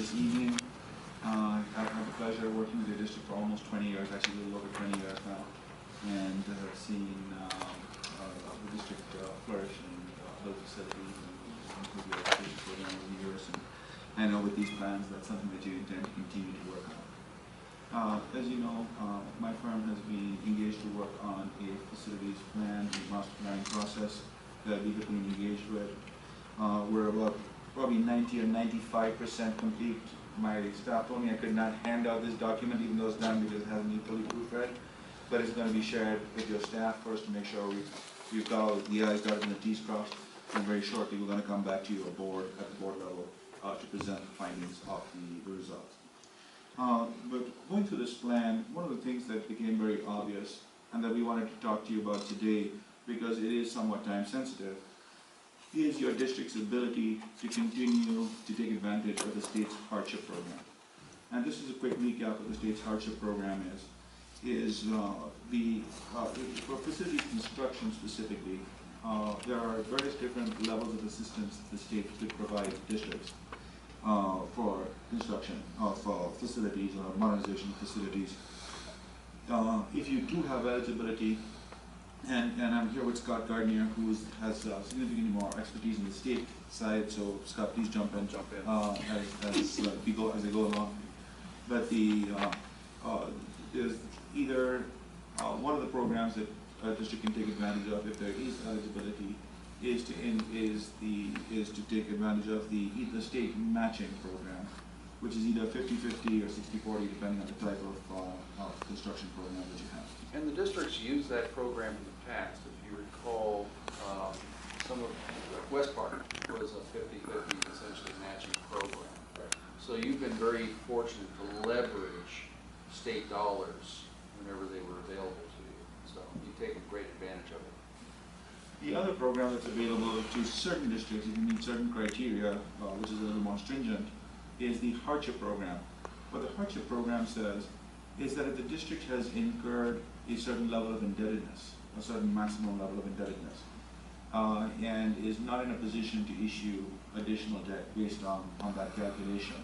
this evening. I've had the pleasure of working with the district for almost 20 years, actually a little over 20 years now, and have seen the district flourish in other facilities and improve the education program over the years. And I know with these plans, that's something that you intend to continue to work on. As you know, my firm has been engaged to work on a facilities plan, a master planning process that we have been engaged with. We're about probably 90 or 95% complete. My staff told me I could not hand out this document even though it's done because it hasn't been fully proofread, but it's going to be shared with your staff first to make sure we've got all the I's dotted and the T's crossed, and very shortly we're going to come back to your board at the board level to present the findings of the results. But going through this plan, one of the things that became very obvious and that we wanted to talk to you about today, because it is somewhat time sensitive, is your district's ability to continue to take advantage of the state's hardship program. And this is a quick recap of the state's hardship program for facilities construction specifically, there are various different levels of assistance the state could provide districts for construction of facilities or modernization of facilities. If you do have eligibility, and I'm here with Scott Gaudineer, who has significantly more expertise in the state side. So Scott, please jump in. As we go along. But there's either one of the programs that a district can take advantage of, if there is eligibility, is to take advantage of the state matching program, which is either 50-50 or 60-40, depending on the type of construction program that you have. And the districts use that program in the past. If you recall, some of West Park was a 50-50 essentially matching program. Right. So you've been very fortunate to leverage state dollars whenever they were available to you. So you've taken great advantage of it. The other program that's available to certain districts, if you meet certain criteria, which is a little more stringent, is the hardship program. What the hardship program says is that if the district has incurred a certain level of indebtedness, a certain maximum level of indebtedness, and is not in a position to issue additional debt based on that calculation,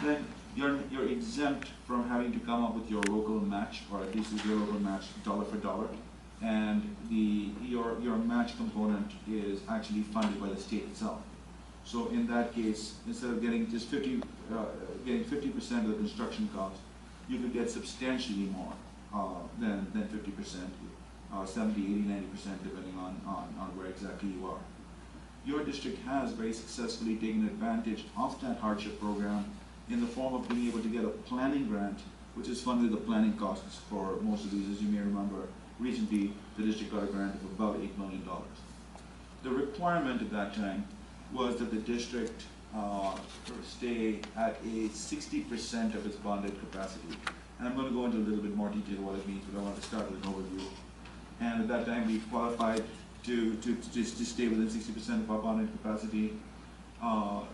then you're exempt from having to come up with your local match, or at least your local match dollar for dollar, and your match component is actually funded by the state itself. So in that case, instead of getting just 50% of the construction cost, you could get substantially more than 50%, 70, 80, 90%, depending on where exactly you are. Your district has very successfully taken advantage of that hardship program in the form of being able to get a planning grant, which is funded the planning costs for most of these. As you may remember, recently the district got a grant of about $8 million. The requirement at that time was that the district stay at a 60% of its bonded capacity. And I'm going to go into a little bit more detail what it means, but I want to start with an overview. And at that time, we qualified to stay within 60% of our bonded capacity. About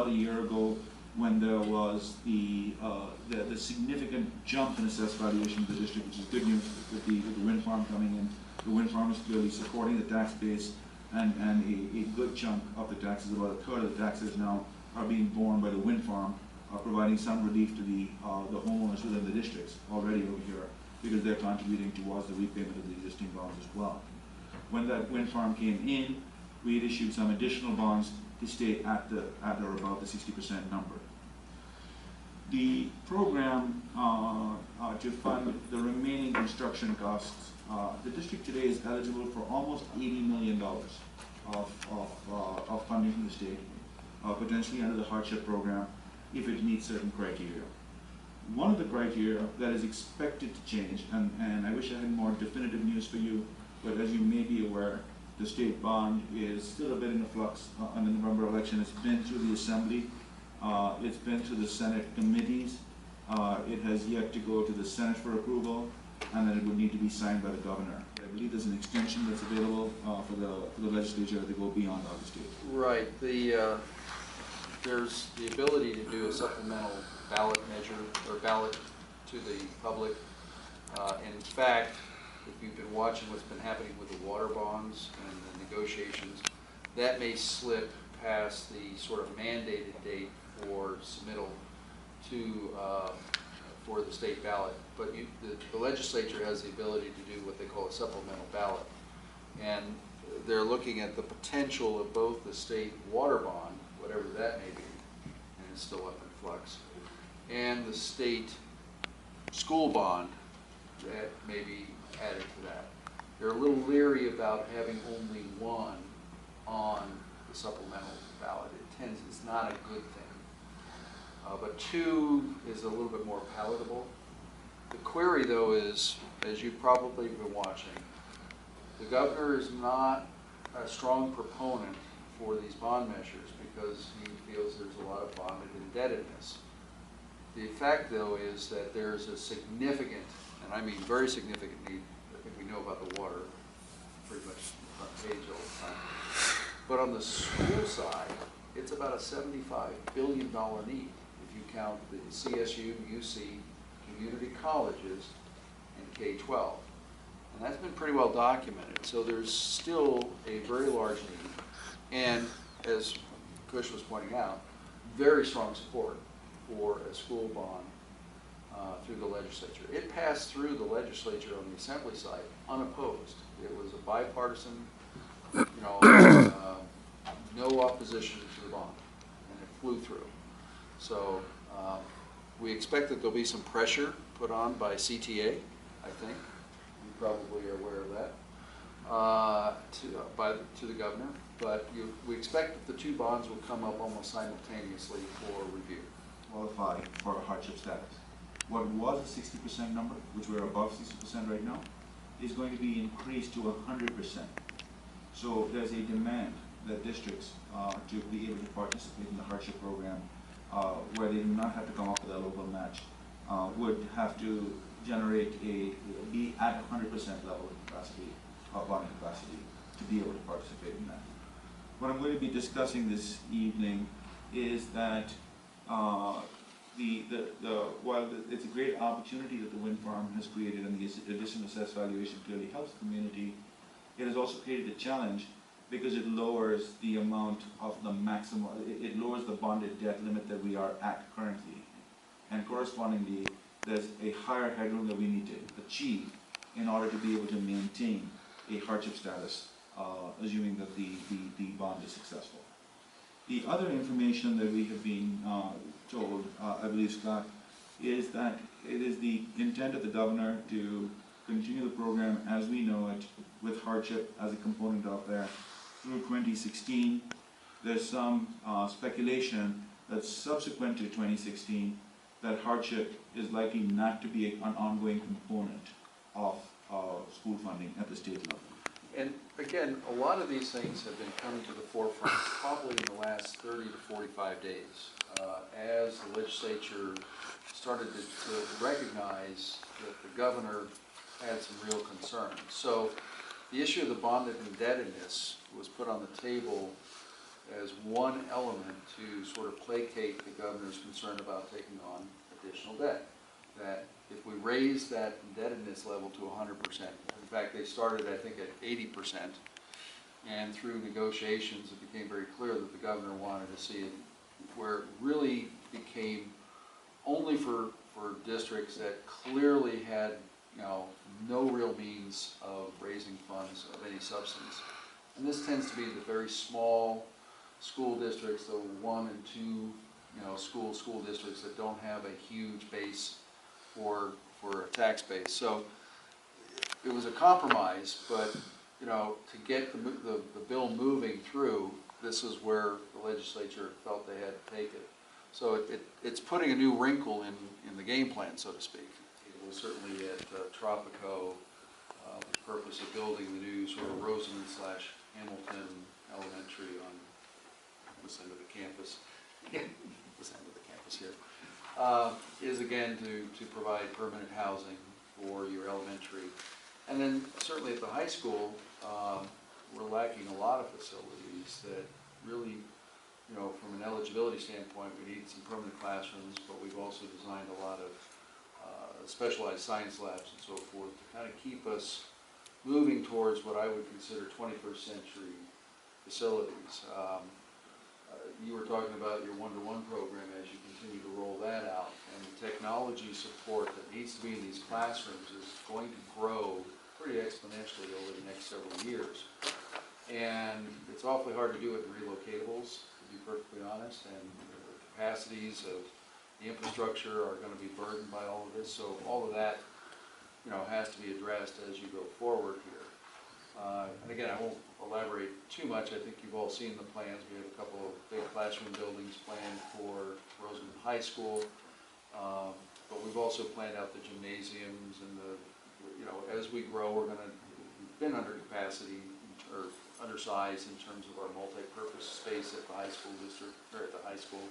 a year ago, when there was the significant jump in assessed valuation of the district, which is good news with the wind farm coming in. The wind farm is clearly supporting the tax base, and a good chunk of the taxes, about a third of the taxes now, are being borne by the wind farm, providing some relief to the homeowners within the districts already over here, because they're contributing towards the repayment of the existing bonds as well. When that wind farm came in, we had issued some additional bonds to stay at or above the 60% number. The program to fund the remaining construction costs, the district today is eligible for almost $80 million of funding from the state, potentially under the hardship program, if it meets certain criteria. One of the criteria that is expected to change, and I wish I had more definitive news for you, but as you may be aware, the state bond is still a bit in a flux on the November election. It's been through the Assembly, it's been through the Senate committees, it has yet to go to the Senate for approval, and then it would need to be signed by the governor. I believe there's an extension that's available for the legislature to go beyond August 8th. Right. There's the ability to do a supplemental ballot measure or ballot to the public. And in fact, if you've been watching what's been happening with the water bonds and the negotiations, that may slip past the sort of mandated date for submittal to, for the state ballot. But the legislature has the ability to do what they call a supplemental ballot. And they're looking at the potential of both the state water bond, whatever that may be, and it's still up in flux, and the state school bond that may be added to that. They're a little leery about having only one on the supplemental ballot. It's not a good thing. But two is a little bit more palatable. The query, though, is, as you've probably been watching, the governor is not a strong proponent for these bond measures because he feels there's a lot of bonded indebtedness. The fact, though, is that there's a significant, and I mean very significant need. I think we know about the water pretty much front page all the time. But on the school side, it's about a $75 billion need if you count the CSU, UC, community colleges, and K-12. And that's been pretty well documented. So there's still a very large need. And as Kush was pointing out, very strong support for a school bond through the legislature. It passed through the legislature on the assembly side unopposed. It was a bipartisan, no opposition to the bond, and it flew through. So we expect that there'll be some pressure put on by CTA, I think. You probably are aware of that, to the governor. But we expect that the two bonds will come up almost simultaneously for review. Qualify for a hardship status. What was a 60% number, which we're above 60% right now, is going to be increased to 100%. So there's a demand that districts to be able to participate in the hardship program, where they do not have to come up with a local match, would have to generate be at 100% level of capacity, bonding capacity, to be able to participate in that. What I'm going to be discussing this evening is that while it's a great opportunity that the wind farm has created, and the additional assessed valuation clearly helps the community, it has also created a challenge because it lowers the amount of the maximum, it lowers the bonded debt limit that we are at currently. And correspondingly, there's a higher headroom that we need to achieve in order to be able to maintain a hardship status, assuming that the bond is successful. The other information that we have been told, I believe, Scott, is that it is the intent of the governor to continue the program as we know it, with hardship as a component of there through 2016. There's some speculation that subsequent to 2016, that hardship is likely not to be an ongoing component of school funding at the state level. And again, a lot of these things have been coming to the forefront probably in the last 30 to 45 days, as the legislature started to recognize that the governor had some real concerns. So the issue of the bonded indebtedness was put on the table as one element to sort of placate the governor's concern about taking on additional debt. That if we raise that indebtedness level to 100%, in fact they started I think at 80%, and through negotiations it became very clear that the governor wanted to see it where it really became only for districts that clearly had no real means of raising funds of any substance. And this tends to be the very small school districts, the 1 and 2 school districts that don't have a huge base for a tax base. So it was a compromise, but to get the bill moving through, this is where the legislature felt they had to take it. So it's putting a new wrinkle in the game plan, so to speak. It was certainly at Tropico, the purpose of building the new sort of Rosamond / Hamilton Elementary on this end of the campus. This end of the campus here. Is again to provide permanent housing for your elementary. And then certainly at the high school, we're lacking a lot of facilities that really, from an eligibility standpoint, we need some permanent classrooms, but we've also designed a lot of specialized science labs and so forth to kind of keep us moving towards what I would consider 21st century facilities. were talking about your one-to-one program as you continue to roll that out, and the technology support that needs to be in these classrooms is going to grow pretty exponentially over the next several years. And it's awfully hard to do it in relocatables, to be perfectly honest, and the capacities of the infrastructure are going to be burdened by all of this. So all of that, has to be addressed as you go forward here. And again, I won't elaborate too much. I think you've all seen the plans. We have a couple of big classroom buildings planned for Rosamond High School, but we've also planned out the gymnasiums and as we grow, we've been under capacity or undersized in terms of our multi-purpose space at the high school district, or at the high school.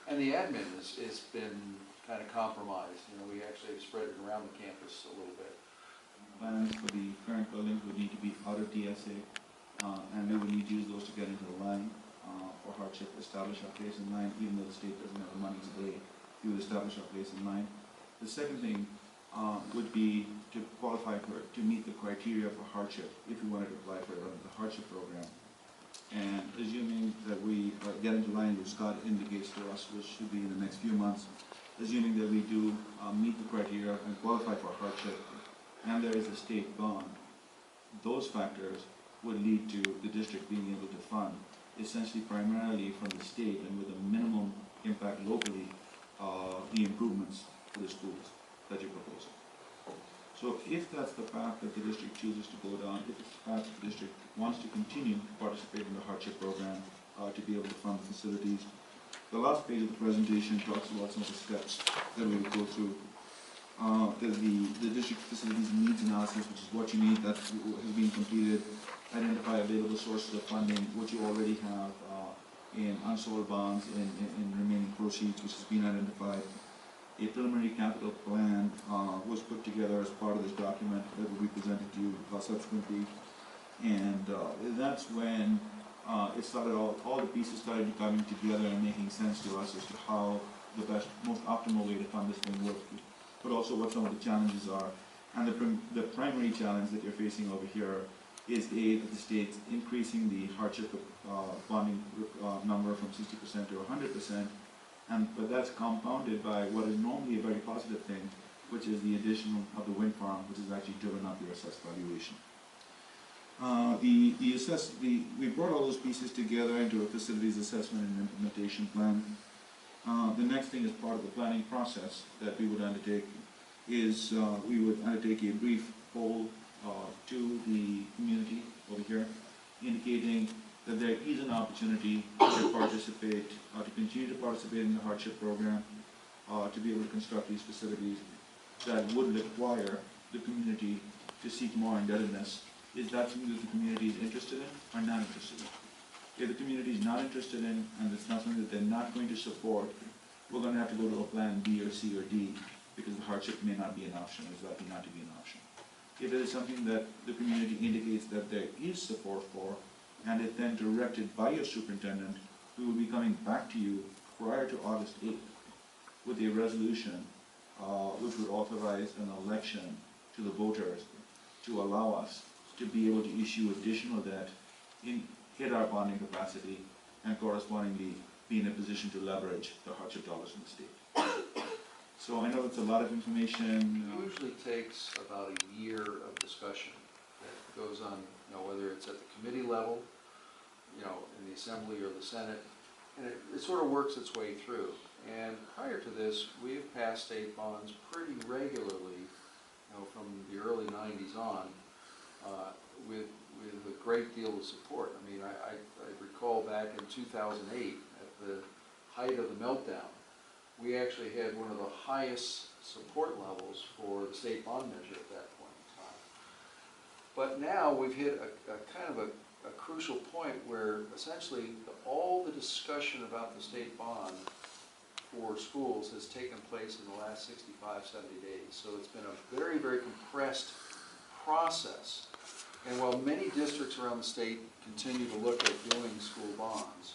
And the admin has been kind of compromised. We actually have spread it around the campus a little bit. Plans for the current buildings would need to be out of DSA, and we would need to use those to get into the line for hardship, establish our place in line, even though the state doesn't have the money today, we would establish our place in line. The second thing would be to qualify to meet the criteria for hardship if we wanted to apply for it under the hardship program. And assuming that we get into line, which Scott indicates to us, which should be in the next few months, assuming that we do meet the criteria and qualify for hardship, and there is a state bond, those factors would lead to the district being able to fund, essentially primarily from the state and with a minimum impact locally, the improvements for the schools that you're proposing. So if that's the path that the district chooses to go down, if it's the path that the district wants to continue to participate in the hardship program to be able to fund the facilities, the last page of the presentation talks about some of the steps that we will go through. The district facilities needs analysis, which is what you need, that has been completed. Identify available sources of funding, which you already have in unsold bonds, in remaining proceeds, which has been identified. A preliminary capital plan was put together as part of this document that will be presented to you subsequently. And that's when it started, all the pieces started coming together and making sense to us as to how the best, most optimal way to fund this thing works, but also what some of the challenges are. And the primary challenge that you're facing over here is the aid of the states increasing the hardship bonding number from 60% to 100%, but that's compounded by what is normally a very positive thing, which is the addition of the wind farm, which is actually driven up your assessed valuation. We brought all those pieces together into a facilities assessment and implementation plan. The next thing as part of the planning process that we would undertake is we would undertake a brief poll to the community over here, indicating that there is an opportunity to participate, to continue to participate in the hardship program, to be able to construct these facilities that would require the community to seek more indebtedness. Is that something that the community is interested in or not interested in? If the community is not interested in, and it's not something that they're not going to support, we're going to have to go to a plan B or C or D, because the hardship may not be an option, or is likely not to be an option. If it is something that the community indicates that there is support for, and is then directed by your superintendent, we will be coming back to you prior to August 8th with a resolution which would authorize an election to the voters to allow us to be able to issue additional debt, hit our bonding capacity, and correspondingly be in a position to leverage the hardship dollars in the state. So I know it's a lot of information. It usually takes about a year of discussion that goes on, whether it's at the committee level, in the Assembly or the Senate, and it sort of works its way through. And prior to this, we have passed state bonds pretty regularly, from the early 90s on, with a great deal of support. I mean, I recall back in 2008, at the height of the meltdown, we actually had one of the highest support levels for the state bond measure at that point in time. But now we've hit a kind of a crucial point where essentially all the discussion about the state bond for schools has taken place in the last 65, 70 days. So it's been a very, very compressed process. And while many districts around the state continue to look at doing school bonds,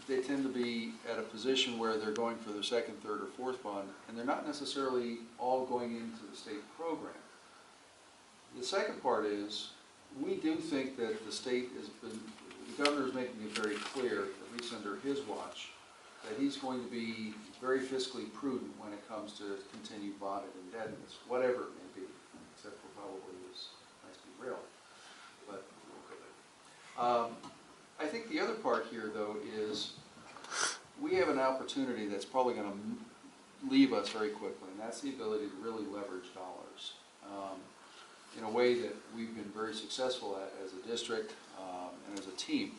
they tend to be at a position where they're going for their second, third, or fourth bond, and they're not necessarily all going into the state program. The second part is, we do think that the state has been, the governor is making it very clear his watch, that he's going to be very fiscally prudent when it comes to continued bonded indebtedness, whatever it may be, except for probably this nice big rail. But I think the other part here, though, is we have an opportunity that's probably going to leave us very quickly, and that's the ability to really leverage dollars in a way that we've been very successful at as a district and as a team.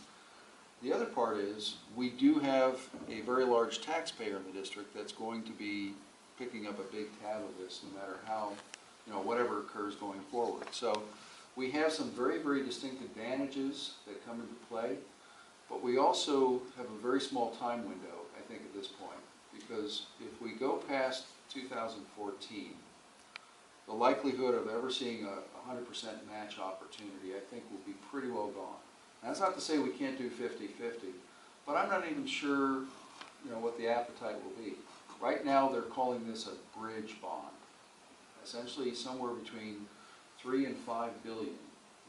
The other part is we do have a very large taxpayer in the district that's going to be picking up a big tab of this no matter how, whatever occurs going forward. So we have some very, very distinct advantages that come into play, but we also have a very small time window, I think, at this point, because if we go past 2014, the likelihood of ever seeing a 100% match opportunity, I think, will be pretty well gone. Now, that's not to say we can't do 50-50, but I'm not even sure, what the appetite will be. Right now, they're calling this a bridge bond. Essentially, somewhere between 3 and 5 billion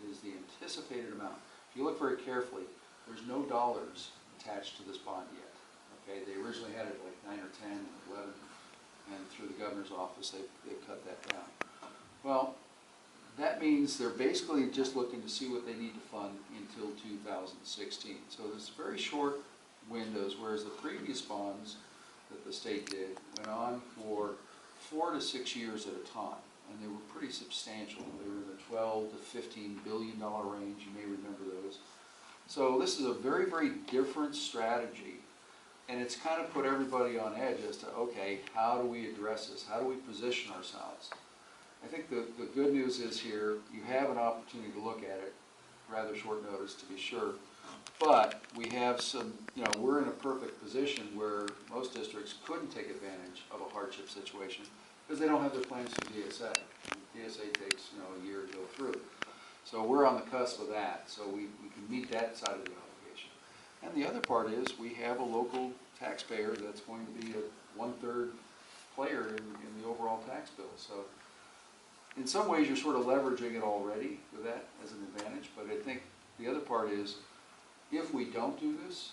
is the anticipated amount. If you look very carefully, there's no dollars attached to this bond yet. Okay, they originally had it like 9 or 10 and 11, and through the governor's office, they cut that down. Well, that means they're basically just looking to see what they need to fund until 2016. So there's very short windows, whereas the previous bonds that the state did went on for 4 to 6 years at a time, and they were pretty substantial. They were in the 12 to $15 billion range. You may remember those. So this is a very, very different strategy, and it's kind of put everybody on edge as to, okay, how do we address this? How do we position ourselves? I think the good news is here, you have an opportunity to look at it, rather short notice to be sure, but we have some, we're in a perfect position where most districts couldn't take advantage of a hardship situation because they don't have their plans for DSA. DSA takes, a year to go through. So we're on the cusp of that, so we can meet that side of the obligation. And the other part is we have a local taxpayer that's going to be a 1/3 player in the overall tax bill. So in some ways you're sort of leveraging it already with that as an advantage, but I think the other part is if we don't do this,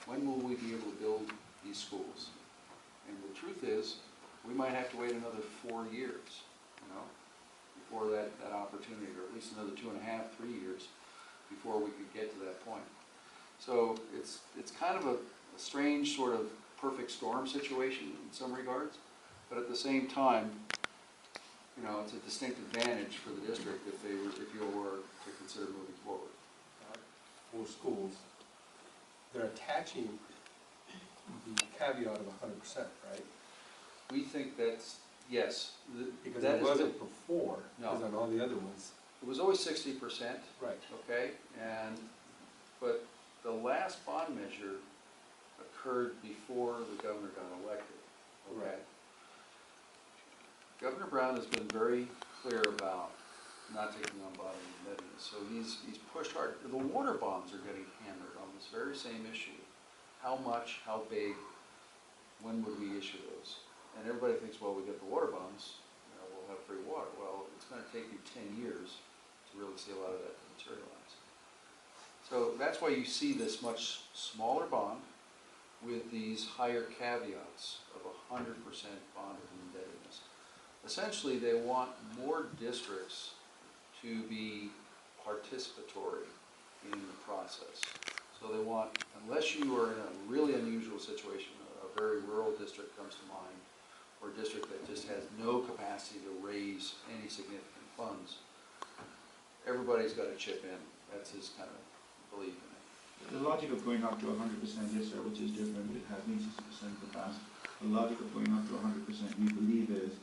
when will we be able to build these schools? And the truth is, we might have to wait another 4 years, before that opportunity, or at least another 2.5, 3 years before we could get to that point. So it's kind of a strange sort of perfect storm situation in some regards, but at the same time, it's a distinct advantage for the district if you were to consider moving forward. For schools, they're attaching the caveat of 100%, right? We think that's, yes. Because that it wasn't before, No. because on all the other ones. It was always 60%. Right. Okay, but the last bond measure occurred before the governor got elected. Okay. Right. Governor Brown has been very clear about not taking on bonding indebtedness, so he's pushed hard. The water bonds are getting hammered on this very same issue. How much, how big, when would we issue those? And everybody thinks, well, we get the water bonds, we'll have free water. Well, it's going to take you 10 years to really see a lot of that materialize. So that's why you see this much smaller bond with these higher caveats of 100% bonded indebtedness. Essentially, they want more districts to be participatory in the process. So they want, unless you are in a really unusual situation, a very rural district comes to mind, or a district that just has no capacity to raise any significant funds, everybody's got to chip in. That's his kind of belief in it. The logic of going up to 100%, yes sir, which is different, it has been 60% in the past. The logic of going up to 100%, we believe is,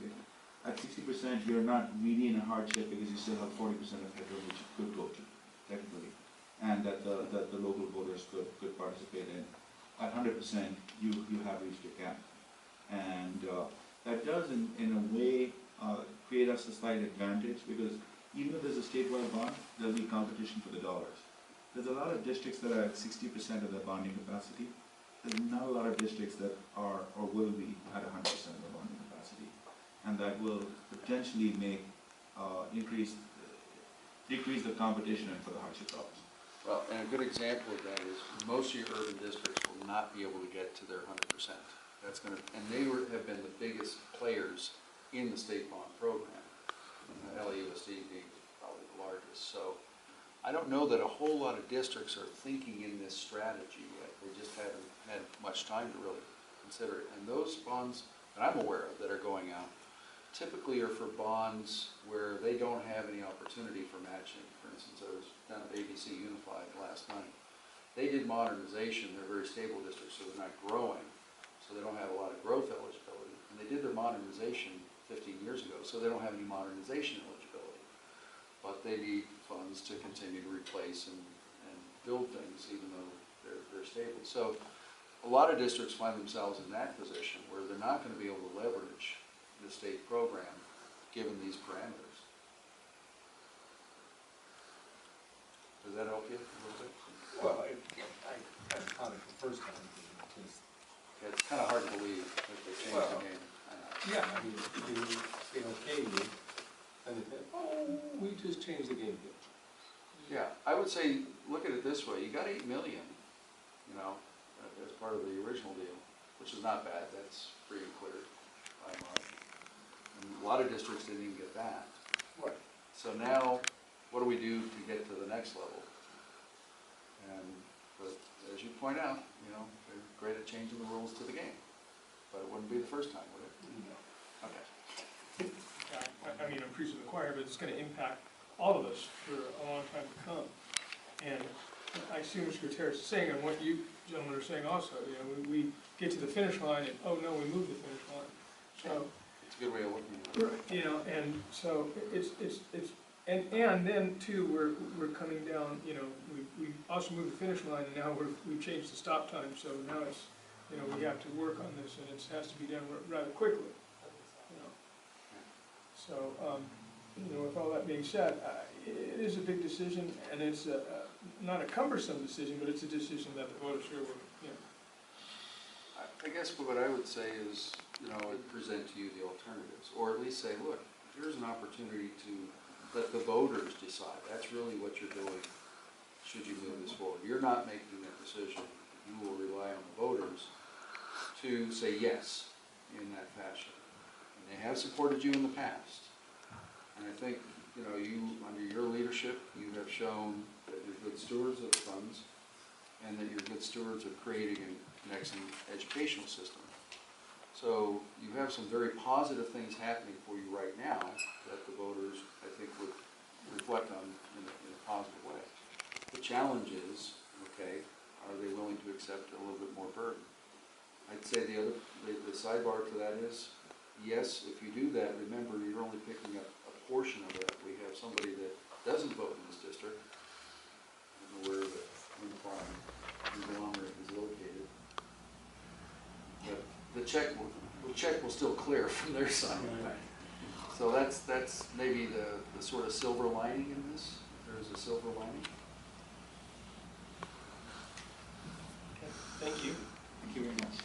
at 60% you're not really in a hardship because you still have 40% of headroom which you could go to, technically, and that the local voters could participate in. At 100%, you have reached your cap. And that does, in a way, create us a slight advantage because even if there's a statewide bond, there'll be competition for the dollars. There's a lot of districts that are at 60% of their bonding capacity. There's not a lot of districts that are or will be at 100% of their bonding capacity. And that will potentially make, decrease the competition for the hardship dollars. Well, and a good example of that is most of your urban districts will will not be able to get to their 100%. That's going to, and they have been the biggest players in the state bond program, LAUSD being probably the largest. So I don't know that a whole lot of districts are thinking in this strategy yet. They just haven't had much time to really consider it. And those bonds that I'm aware of that are going out typically are for bonds where they don't have any opportunity for matching. For instance, I was down at ABC Unified last night. They did modernization. They're very stable districts, so they're not growing. So they don't have a lot of growth eligibility. And they did their modernization 15 years ago, so they don't have any modernization eligibility. But they need funds to continue to replace and build things, even though they're stable. So a lot of districts find themselves in that position where they're not going to be able to leverage the state program given these parameters. Does that help you a little bit? Well, I caught it the first time. It's kind of hard to believe that they changed the game. I know. Yeah, I mean, they okay you, and they think, oh, we just changed the game here. Yeah, I would say, look at it this way, you got 8 million, you know, as part of the original deal, which is not bad, that's free and clear by and large. And a lot of districts didn't even get that. Right. So now, what do we do to get to the next level? But as you point out, you know, they're great at changing the rules to the game, but it wouldn't be the first time, would it? No. Okay. I mean, I'm preaching to the choir, but it's gonna impact all of us for a long time to come. And I see what Gutierrez is saying, and what you gentlemen are saying also, you know, we get to the finish line and, oh no, we moved the finish line. So, It's a good way of looking at it. you know, and so and then too, we're coming down, you know, we also moved the finish line, and now we've changed the stop time, so now it's, you know, we have to work on this, and it has to be done rather quickly, you know. So, you know, with all that being said, it is a big decision, and it's not a cumbersome decision, but it's a decision that the voters here will, you know. I guess what I would say is, you know, I'd present to you the alternatives, or at least say, look, here's an opportunity to let the voters decide. That's really what you're doing should you move this forward. You're not making that decision. You will rely on the voters to say yes in that fashion. And they have supported you in the past. And I think, you know, you, under your leadership, you have shown that you're good stewards of the funds and that you're good stewards of creating an excellent educational system. So you have some very positive things happening for you right now that the voters, I think, would reflect on in a positive way. The challenge is, okay, are they willing to accept a little bit more burden? I'd say the sidebar to that is, yes, if you do that, remember you're only picking up a portion of it. We have somebody that doesn't vote in this district. I don't know where the conglomerate is located. But the check will still clear from their side. So that's maybe the sort of silver lining in this. There's a silver lining. Okay, thank you. Thank you very much.